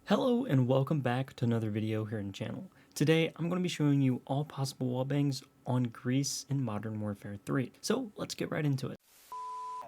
Hello and welcome back to another video here on the channel. Today I'm going to be showing you all possible wall bangs on Greece in Modern Warfare 3. So let's get right into it.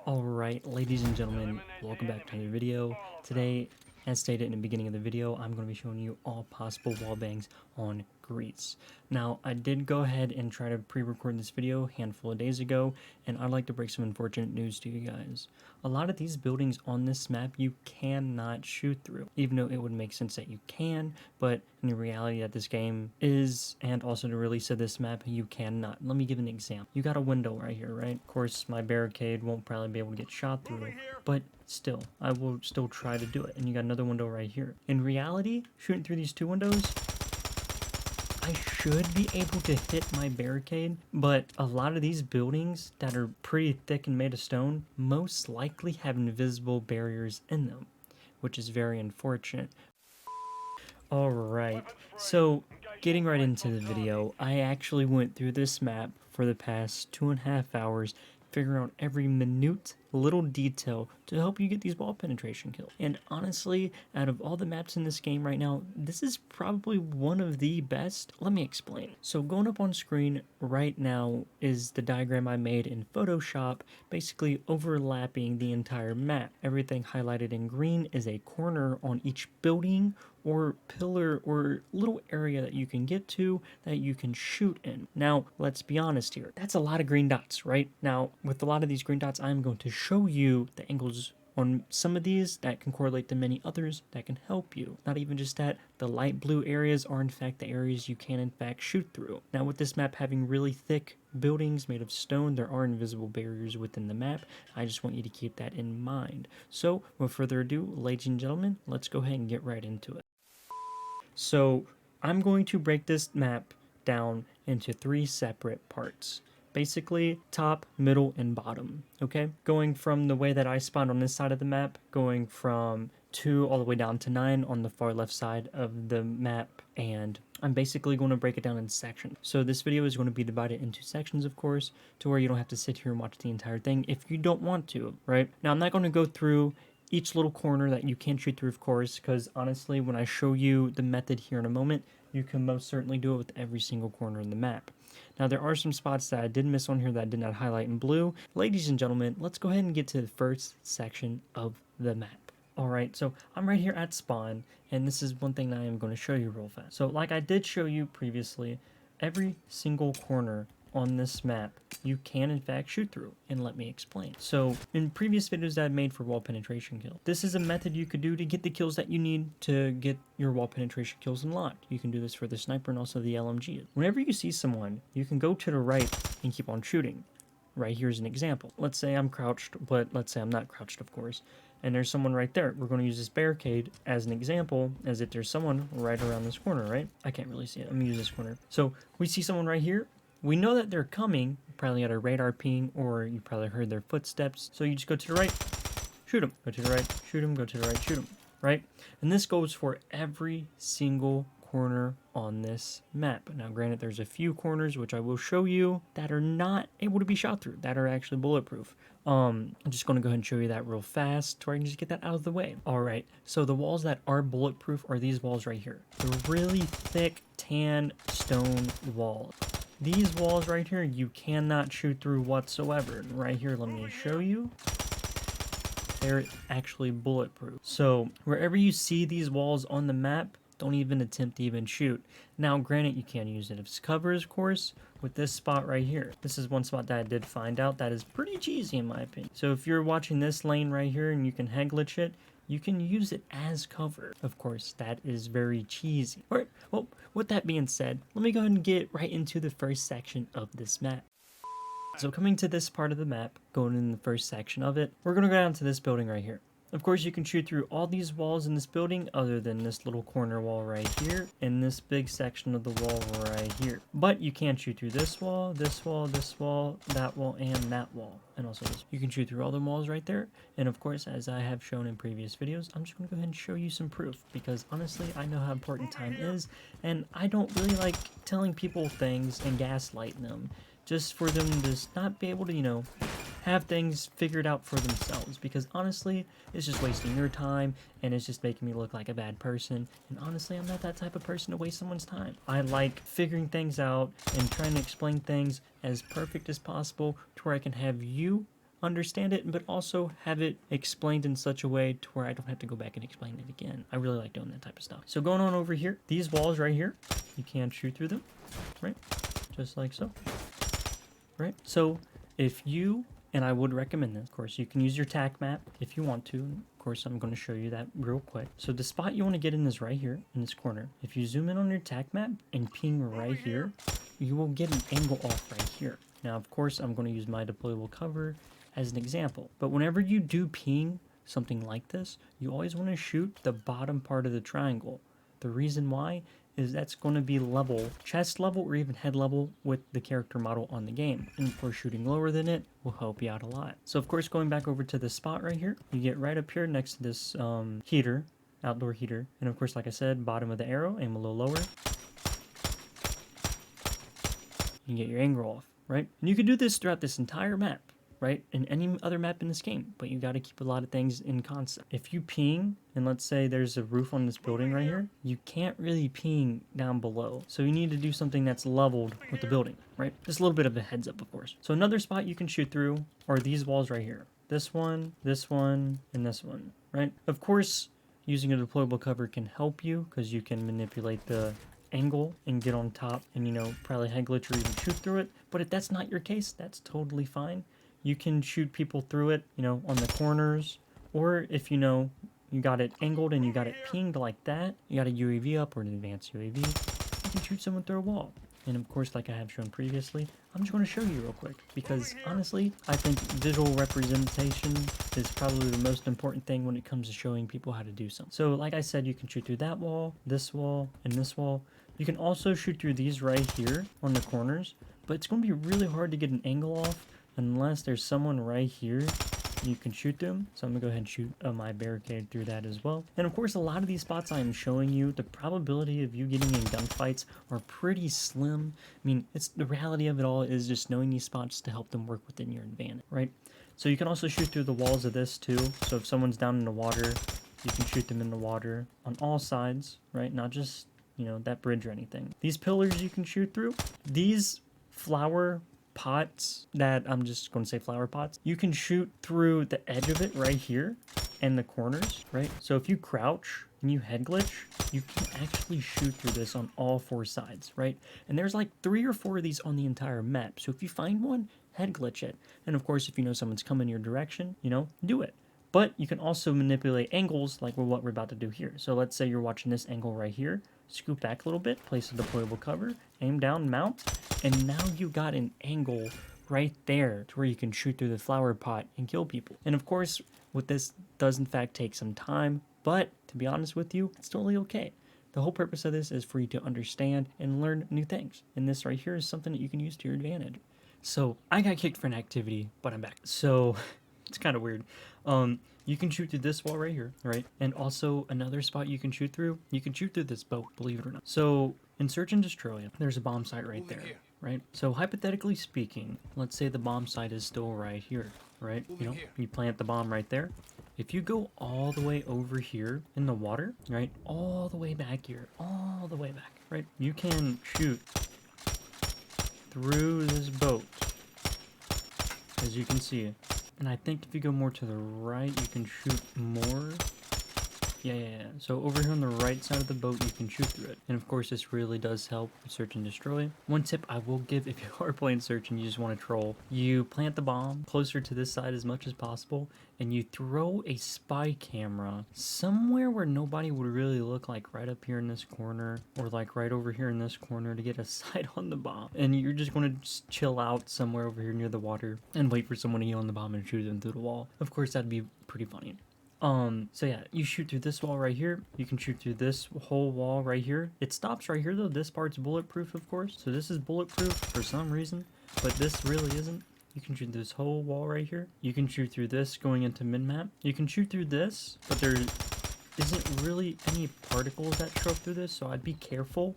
Alright, ladies and gentlemen, welcome back to another video. Today, as stated in the beginning of the video, I'm going to be showing you all possible wall bangs on Greece. Now, I did go ahead and try to pre-record this video a handful of days ago, and I'd like to break some unfortunate news to you guys. A lot of these buildings on this map you cannot shoot through, even though it would make sense that you can, but in the reality that this game is, and also the release of this map, you cannot. Let me give an example. You got a window right here, right? Of course, my barricade won't probably be able to get shot through, but still, I will still try to do it. And you got another window right here. In reality, shooting through these two windows, I should be able to hit my barricade, but a lot of these buildings that are pretty thick and made of stone most likely have invisible barriers in them, which is very unfortunate. Alright, so getting right into the video, I actually went through this map for the past 2.5 hours, figuring out every minute little detail to help you get these wall penetration kills. And honestly, out of all the maps in this game right now, this is probably one of the best. Let me explain. So going up on screen right now is the diagram I made in Photoshop, basically overlapping the entire map. Everything highlighted in green is a corner on each building or pillar or little area that you can get to that you can shoot in. Now, let's be honest here. That's a lot of green dots, right? Now, with a lot of these green dots, I'm going to show you the angles on some of these that can correlate to many others that can help you. Not even just that, the light blue areas are in fact the areas you can in fact shoot through. Now with this map having really thick buildings made of stone, there are invisible barriers within the map. I just want you to keep that in mind. So without further ado, ladies and gentlemen, let's go ahead and get right into it. So I'm going to break this map down into 3 separate parts. Basically, top, middle, and bottom, okay? Going from the way that I spawned on this side of the map, going from 2 all the way down to 9 on the far left side of the map, and I'm basically going to break it down in sections. So this video is going to be divided into sections, of course, to where you don't have to sit here and watch the entire thing if you don't want to, right? Now, I'm not going to go through each little corner that you can shoot through, of course, because honestly, when I show you the method here in a moment, you can most certainly do it with every single corner in the map. Now, there are some spots that I did miss on here that I did not highlight in blue. Ladies and gentlemen, let's go ahead and get to the first section of the map. Alright, so I'm right here at spawn, and this is one thing that I am going to show you real fast. So, like I did show you previously, every single corner on this map you can in fact shoot through, and let me explain. So in previous videos that I've made for wall penetration kill, this is a method you could do to get the kills that you need to get your wall penetration kills unlocked. You can do this for the sniper and also the LMG. Whenever you see someone, you can go to the right and keep on shooting. Right here's an example. Let's say I'm crouched, but let's say I'm not crouched, of course, and there's someone right there. We're going to use this barricade as an example, as if there's someone right around this corner, right? I can't really see it. I'm going to use this corner. So we see someone right here. We know that they're coming, probably at a radar ping, or you probably heard their footsteps. So you just go to the right, shoot them, go to the right, shoot them, go to the right, shoot them, right? And this goes for every single corner on this map. Now, granted, there's a few corners, which I will show you, that are not able to be shot through, that are actually bulletproof. I'm just going to go ahead and show you that real fast, so I can just get that out of the way. All right, so the walls that are bulletproof are these walls right here. They're really thick, tan stone walls. These walls right here, you cannot shoot through whatsoever. Right here, let me show you. They're actually bulletproof. So wherever you see these walls on the map, don't even attempt to even shoot. Now, granted, you can use it as cover, of course, with this spot right here. This is one spot that I did find out that is pretty cheesy in my opinion. So if you're watching this lane right here and you can head glitch it, you can use it as cover. Of course, that is very cheesy. Alright, well, with that being said, let me go ahead and get right into the first section of this map. So coming to this part of the map, going in the first section of it, we're going to go down to this building right here. Of course, you can shoot through all these walls in this building other than this little corner wall right here and this big section of the wall right here. But you can shoot through this wall, this wall, this wall, that wall, and that wall. And also this. You can shoot through all the walls right there. And of course, as I have shown in previous videos, I'm just going to go ahead and show you some proof. Because honestly, I know how important time is. And I don't really like telling people things and gaslighting them. Just for them to not be able to, have things figured out for themselves, because honestly, it's just wasting your time and it's just making me look like a bad person. And honestly, I'm not that type of person to waste someone's time. I like figuring things out and trying to explain things as perfect as possible to where I can have you understand it, but also have it explained in such a way to where I don't have to go back and explain it again. I really like doing that type of stuff. So going on over here, these walls right here, you can shoot through them, right? Just like so, right? So if you, and I would recommend this, of course, you can use your tac map if you want to. Of course, I'm going to show you that real quick. So the spot you want to get in is right here in this corner. If you zoom in on your tac map and ping right here, you will get an angle off right here. Now, of course, I'm going to use my deployable cover as an example, but whenever you do ping something like this, you always want to shoot the bottom part of the triangle. The reason why is that's going to be level, chest level, or even head level with the character model on the game. And of course, shooting lower than it will help you out a lot. So of course, going back over to this spot right here, you get right up here next to this heater, outdoor heater. And of course, like I said, bottom of the arrow, aim a little lower. You get your angle off, right? And you can do this throughout this entire map, right? And any other map in this game, but you got to keep a lot of things in concept. If you ping, and let's say there's a roof on this building right here, you can't really ping down below. So you need to do something that's leveled with the building, right? Just a little bit of a heads up, of course. So another spot you can shoot through are these walls right here. This one, and this one, right? Of course, using a deployable cover can help you because you can manipulate the angle and get on top and, you know, probably head glitch or even shoot through it. But if that's not your case, that's totally fine. You can shoot people through it, you know, on the corners, or if you know you got it angled and you got it pinged like that, you got a UAV up or an advanced UAV, you can shoot someone through a wall. And of course, like I have shown previously, I'm just going to show you real quick, because honestly, I think visual representation is probably the most important thing when it comes to showing people how to do something. So like I said, you can shoot through that wall, and this wall. You can also shoot through these right here on the corners, but it's going to be really hard to get an angle off unless there's someone right here you can shoot them. So I'm gonna go ahead and shoot my barricade through that as well. And of course, a lot of these spots I am showing you, the probability of you getting in gunfights are pretty slim. I mean, it's the reality of it all is just knowing these spots to help them work within your advantage, right? So you can also shoot through the walls of this too. So if someone's down in the water, you can shoot them in the water on all sides, right? Not just, you know, that bridge or anything. These pillars you can shoot through. These flower pots that I'm just going to say flower pots, you can shoot through the edge of it right here and the corners, right? So if you crouch and you head glitch, you can actually shoot through this on all four sides, right? And there's like 3 or 4 of these on the entire map. So if you find one, head glitch it. And of course, if you know someone's coming your direction, you know, do it. But you can also manipulate angles like what we're about to do here. So let's say you're watching this angle right here, scoop back a little bit, place a deployable cover, aim down, mount, and now you got an angle right there to where you can shoot through the flower pot and kill people. And of course, what this does in fact take some time, but to be honest with you, it's totally okay. The whole purpose of this is for you to understand and learn new things. And this right here is something that you can use to your advantage. So I got kicked for an activity, but I'm back. So it's kind of weird. You can shoot through this wall right here, right? And also another spot you can shoot through this boat, believe it or not. So in Search and Destroy, there's a bomb site right there, right? So hypothetically speaking, let's say the bomb site is still right here, right? You know, you plant the bomb right there. If you go all the way over here in the water, right? All the way back here, all the way back, right? You can shoot through this boat, as you can see. And I think if you go more to the right, you can shoot more. Yeah. So over here on the right side of the boat, you can shoot through it. And of course, this really does help with Search and Destroy. One tip I will give if you are playing Search and you just want to troll, you plant the bomb closer to this side as much as possible, and you throw a spy camera somewhere where nobody would really look, like right up here in this corner, or like right over here in this corner to get a sight on the bomb. And you're just going to chill out somewhere over here near the water and wait for someone to get on the bomb and shoot them through the wall. Of course, that'd be pretty funny. So yeah, you shoot through this wall right here. You can shoot through this whole wall right here. It stops right here though. This part's bulletproof, of course. So this is bulletproof for some reason, but this really isn't. You can shoot this whole wall right here. You can shoot through this going into MiniMap. You can shoot through this, but there isn't really any particles that show up through this, so I'd be careful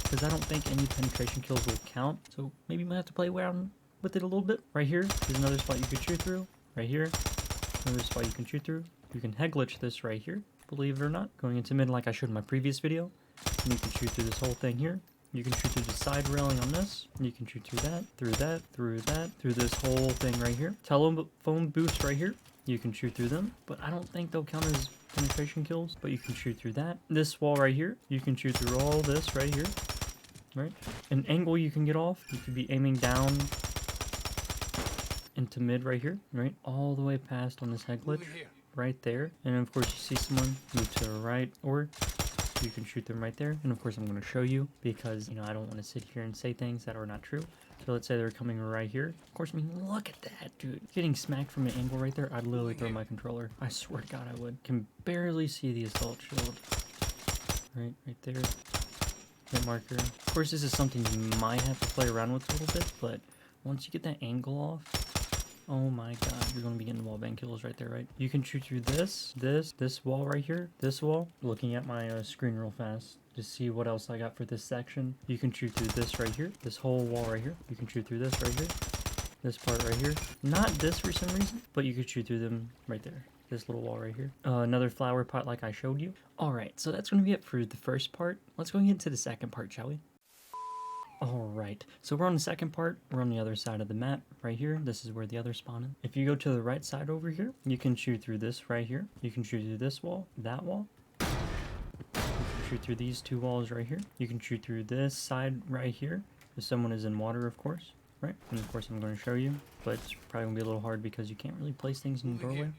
because I don't think any penetration kills will count. So maybe you might have to play around with it a little bit. Right here, there's another spot you could shoot through. Right here, another spot you can shoot through. You can head glitch this right here, believe it or not. Going into mid like I showed in my previous video. And you can shoot through this whole thing here. You can shoot through the side railing on this. You can shoot through that, through that, through that, through this whole thing right here. Telephone booths right here. You can shoot through them, but I don't think they'll count as penetration kills, but you can shoot through that. This wall right here, you can shoot through all this right here, right? An angle you can get off, you could be aiming down into mid right here, right? All the way past on this head glitch, right there. And of course you see someone move to the right, or you can shoot them right there. And of course I'm going to show you because, you know, I don't want to sit here and say things that are not true. So let's say they're coming right here. Of course, I mean, look at that, dude. Getting smacked from an angle right there, I'd literally throw my controller. I swear to God I would. Can barely see the assault shield. Right there. Hit marker. Of course, this is something you might have to play around with a little bit, but once you get that angle off, oh my God, you're going to be getting wallbang kills right there, right? You can shoot through this wall right here, this wall. Looking at my screen real fast to see what else I got for this section. You can shoot through this right here, this whole wall right here. You can shoot through this right here, this part right here. Not this for some reason, but you could shoot through them right there. This little wall right here. Another flower pot like I showed you. All right, so that's going to be it for the first part. Let's go into the second part, shall we? All right, so we're on the second part. We're on the other side of the map right here. This is where the other spawn is. If you go to the right side over here, you can shoot through this right here. You can shoot through this wall, that wall. Shoot through these two walls right here. You can shoot through this side right here if someone is in water, of course, right? And of course I'm going to show you, but it's probably gonna be a little hard because you can't really place things in the doorway,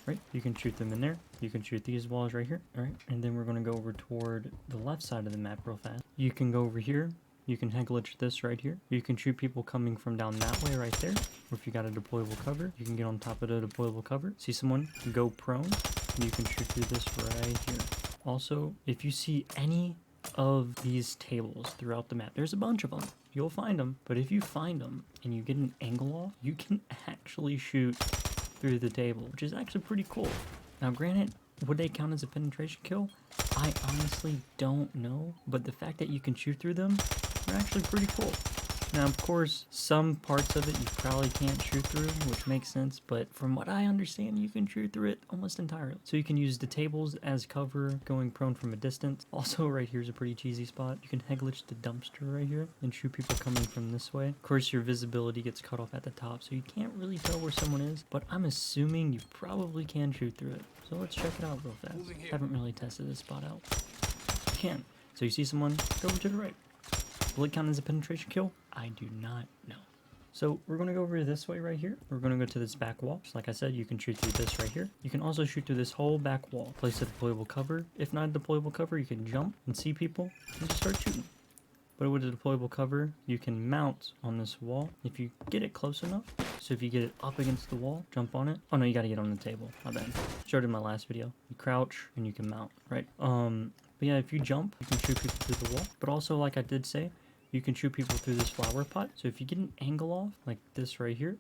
right? You can shoot them in there. You can shoot these walls right here, all right? And then we're going to go over toward the left side of the map real fast. You can go over here. You can head glitch this right here. You can shoot people coming from down that way right there. Or if you got a deployable cover, you can get on top of the deployable cover. See someone go prone, you can shoot through this right here. Also, if you see any of these tables throughout the map, there's a bunch of them. You'll find them, but if you find them and you get an angle off, you can actually shoot through the table, which is actually pretty cool. Now, granted, would they count as a penetration kill? I honestly don't know, but the fact that you can shoot through them are actually pretty cool. Now, of course, some parts of it you probably can't shoot through, which makes sense, but from what I understand, you can shoot through it almost entirely. So you can use the tables as cover, going prone from a distance. Also, right here's a pretty cheesy spot. You can head glitch the dumpster right here and shoot people coming from this way. Of course, your visibility gets cut off at the top, so you can't really tell where someone is, but I'm assuming you probably can shoot through it. So let's check it out real fast. Haven't really tested this spot out. You can. So you see someone, go over to the right. Will it count as a penetration kill? I do not know. So we're going to go over this way right here. We're going to go to this back wall. So like I said, you can shoot through this right here. You can also shoot through this whole back wall. Place a deployable cover. If not a deployable cover, you can jump and see people and just start shooting. But with a deployable cover, you can mount on this wall if you get it close enough. So if you get it up against the wall, jump on it. Oh no, you got to get on the table. My bad. Showed it in my last video. You crouch and you can mount, right? But yeah, if you jump, you can shoot people through the wall. But also, like I did say, you can shoot people through this flower pot. So if you get an angle off, like this right here,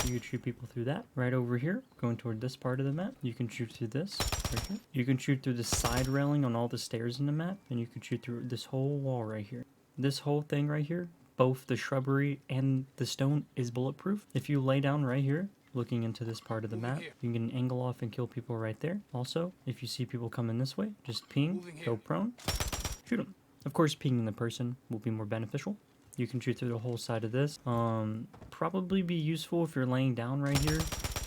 you can shoot people through that. Right over here, going toward this part of the map, you can shoot through this right here. You can shoot through the side railing on all the stairs in the map, and you can shoot through this whole wall right here. This whole thing right here, both the shrubbery and the stone is bulletproof. If you lay down right here, looking into this part of the map, you can get an angle off and kill people right there. Also, if you see people coming this way, just ping, go prone, shoot them. Of course, pinging the person will be more beneficial. You can shoot through the whole side of this. Probably be useful if you're laying down right here,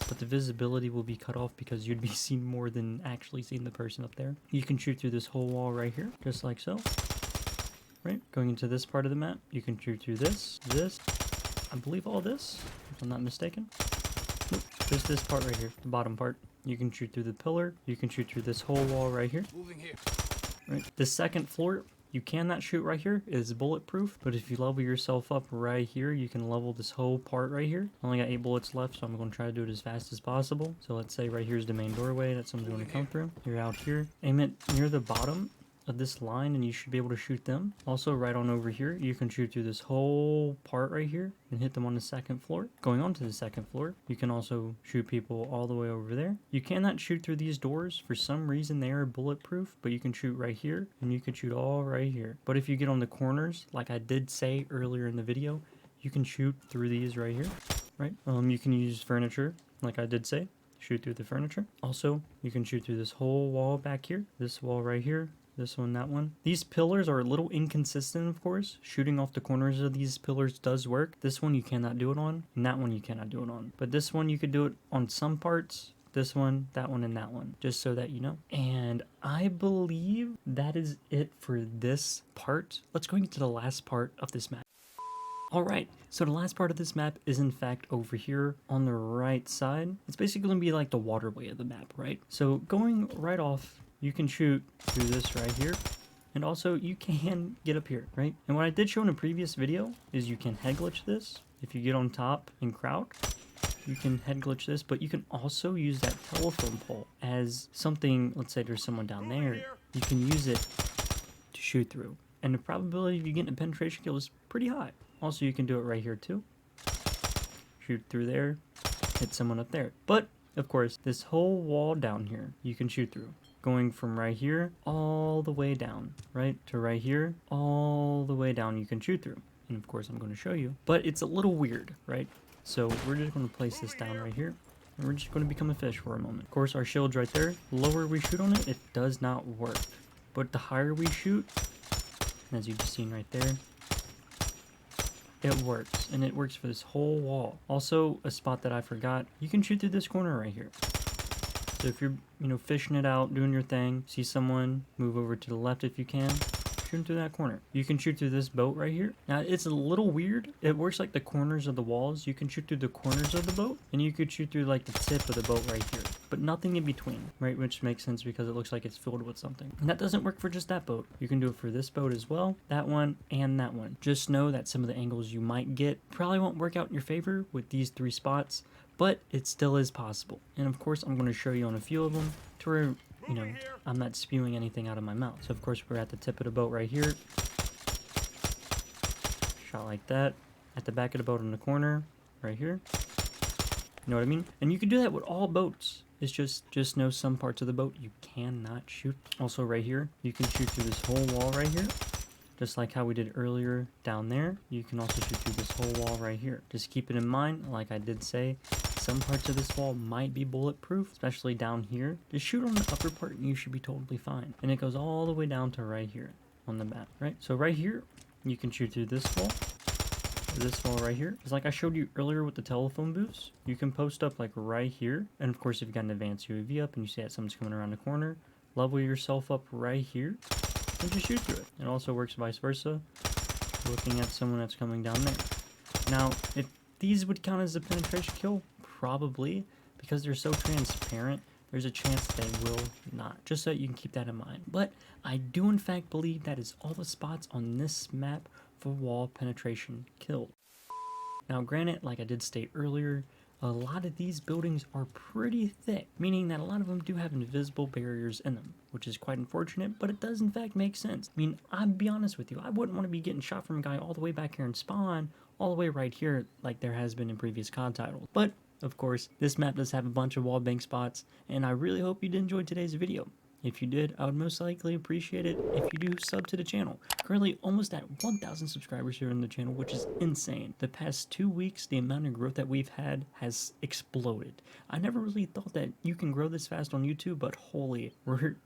but the visibility will be cut off because you'd be seen more than actually seeing the person up there. You can shoot through this whole wall right here, just like so. Right, going into this part of the map, you can shoot through this, I believe all this, if I'm not mistaken. Nope, just this part right here, the bottom part. You can shoot through the pillar, you can shoot through this whole wall right here. Right, the second floor, you cannot shoot right here. It is bulletproof, but if you level yourself up right here, you can level this whole part right here. I only got 8 bullets left, so I'm going to try to do it as fast as possible. So let's say right here is the main doorway that someone's going to come through. You're out here. Aim it near the bottom of this line and you should be able to shoot them. Also right on over here, you can shoot through this whole part right here and hit them on the second floor. Going on to the second floor, you can also shoot people all the way over there. You cannot shoot through these doors. For some reason they are bulletproof, but you can shoot right here and you can shoot all right here. But if you get on the corners, like I did say earlier in the video, you can shoot through these right here, right? You can use furniture, like I did say, shoot through the furniture. Also, you can shoot through this whole wall back here, this wall right here, this one, that one. These pillars are a little inconsistent, of course. Shooting off the corners of these pillars does work. This one you cannot do it on, and that one you cannot do it on. But this one you could do it on some parts. This one, that one, and that one, just so that you know. And I believe that is it for this part. Let's go into the last part of this map. Alright, so the last part of this map is in fact over here on the right side. It's basically going to be like the waterway of the map, right? So going right off, you can shoot through this right here. And also you can get up here, right? And what I did show in a previous video is you can head glitch this. If you get on top and crouch, you can head glitch this, but you can also use that telephone pole as something. Let's say there's someone down there. You can use it to shoot through. And the probability of you getting a penetration kill is pretty high. Also, you can do it right here too. Shoot through there, hit someone up there. But, of course, this whole wall down here, you can shoot through. Going from right here all the way down, right, to right here, all the way down you can shoot through. And, of course, I'm going to show you. But it's a little weird, right? So we're just going to place this down right here. And we're just going to become a fish for a moment. Of course, our shield's right there. The lower we shoot on it, it does not work. But the higher we shoot, as you've just seen right there, it works, and it works for this whole wall. Also, a spot that I forgot, you can shoot through this corner right here. So if you're, fishing it out, doing your thing, see someone, move over to the left if you can, shoot through that corner. You can shoot through this boat right here. Now, it's a little weird. It works like the corners of the walls. You can shoot through the corners of the boat, and you could shoot through like the tip of the boat right here. But nothing in between, right? Which makes sense because it looks like it's filled with something. And that doesn't work for just that boat. You can do it for this boat as well, that one, and that one. Just know that some of the angles you might get probably won't work out in your favor with these 3 spots, but it still is possible. And of course, I'm going to show you on a few of them to where, I'm not spewing anything out of my mouth. So of course, we're at the tip of the boat right here. Shot like that. At the back of the boat in the corner, right here. You know what I mean? And you can do that with all boats. It's just know some parts of the boat you cannot shoot. Also right here, you can shoot through this whole wall right here. Just like how we did earlier down there, you can also shoot through this whole wall right here. Just keep it in mind, like I did say, some parts of this wall might be bulletproof, especially down here. Just shoot on the upper part and you should be totally fine. And it goes all the way down to right here on the map, right? So right here, you can shoot through this wall. This wall right here. Just like I showed you earlier with the telephone booths, you can post up like right here. And of course, if you've got an advanced UAV up and you see that someone's coming around the corner, level yourself up right here and just shoot through it. It also works vice versa, looking at someone that's coming down there. Now, if these would count as a penetration kill, probably, because they're so transparent, there's a chance they will not, just so you can keep that in mind. But I do in fact believe that is all the spots on this map for wall penetration killed. Now granted, like I did state earlier, a lot of these buildings are pretty thick, meaning that a lot of them do have invisible barriers in them, which is quite unfortunate, but it does in fact make sense. I mean, I'll be honest with you, I wouldn't want to be getting shot from a guy all the way back here in spawn, all the way right here like there has been in previous COD titles. But of course, this map does have a bunch of wallbang spots, and I really hope you did enjoy today's video. If you did, I would most likely appreciate it if you do sub to the channel. Currently almost at 1,000 subscribers here on the channel, which is insane. The past 2 weeks, the amount of growth that we've had has exploded. I never really thought that you can grow this fast on YouTube, but holy, we're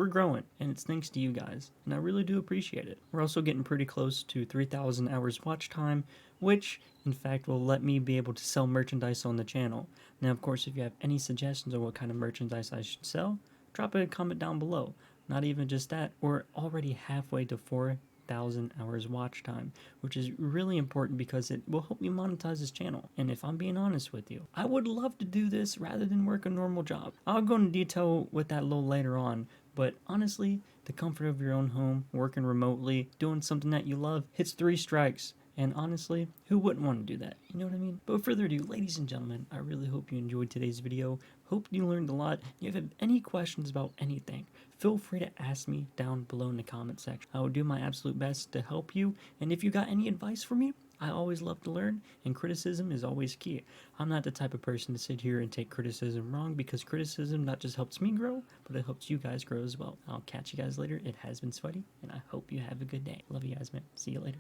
growing, and it's thanks to you guys, and I really do appreciate it. We're also getting pretty close to 3,000 hours watch time, which in fact will let me be able to sell merchandise on the channel. Now, of course, if you have any suggestions on what kind of merchandise I should sell, drop a comment down below. Not even just that, we're already halfway to 4,000 hours watch time, which is really important because it will help me monetize this channel. And if I'm being honest with you, I would love to do this rather than work a normal job. I'll go into detail with that a little later on, but honestly, the comfort of your own home, working remotely, doing something that you love, hits 3 strikes. And honestly, who wouldn't want to do that? You know what I mean? But without further ado, ladies and gentlemen, I really hope you enjoyed today's video. Hope you learned a lot. If you have any questions about anything, feel free to ask me down below in the comment section. I will do my absolute best to help you. And if you got any advice for me, I always love to learn, and criticism is always key. I'm not the type of person to sit here and take criticism wrong, because criticism not just helps me grow, but it helps you guys grow as well. I'll catch you guys later. It has been Sweaty, and I hope you have a good day. Love you guys, man. See you later.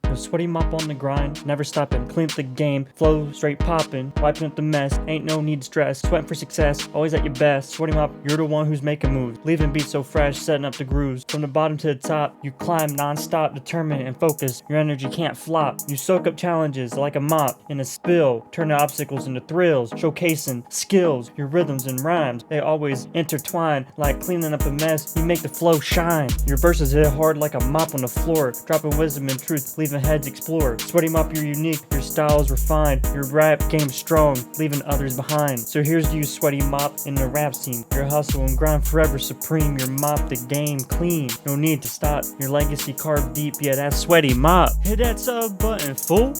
SweatyMop on the grind, never stopping, clean up the game, flow straight popping, wiping up the mess, ain't no need to stress, sweating for success, always at your best. SweatyMop, you're the one who's making moves, leaving beats so fresh, setting up the grooves. From the bottom to the top, you climb non-stop, determined and focused, your energy can't flop. You soak up challenges like a mop in a spill, turning obstacles into thrills, showcasing skills, your rhythms and rhymes, they always intertwine like cleaning up a mess. You make the flow shine, your verses hit hard like a mop on the floor, dropping wisdom and truth, leaving heads explore. SweatyMop, you're unique, your style is refined, your rap game strong, leaving others behind. So here's to you, SweatyMop, in the rap scene. Your hustle and grind forever supreme, your mop the game clean, no need to stop, your legacy carved deep, yeah, that's SweatyMop. Hit that sub button, fool.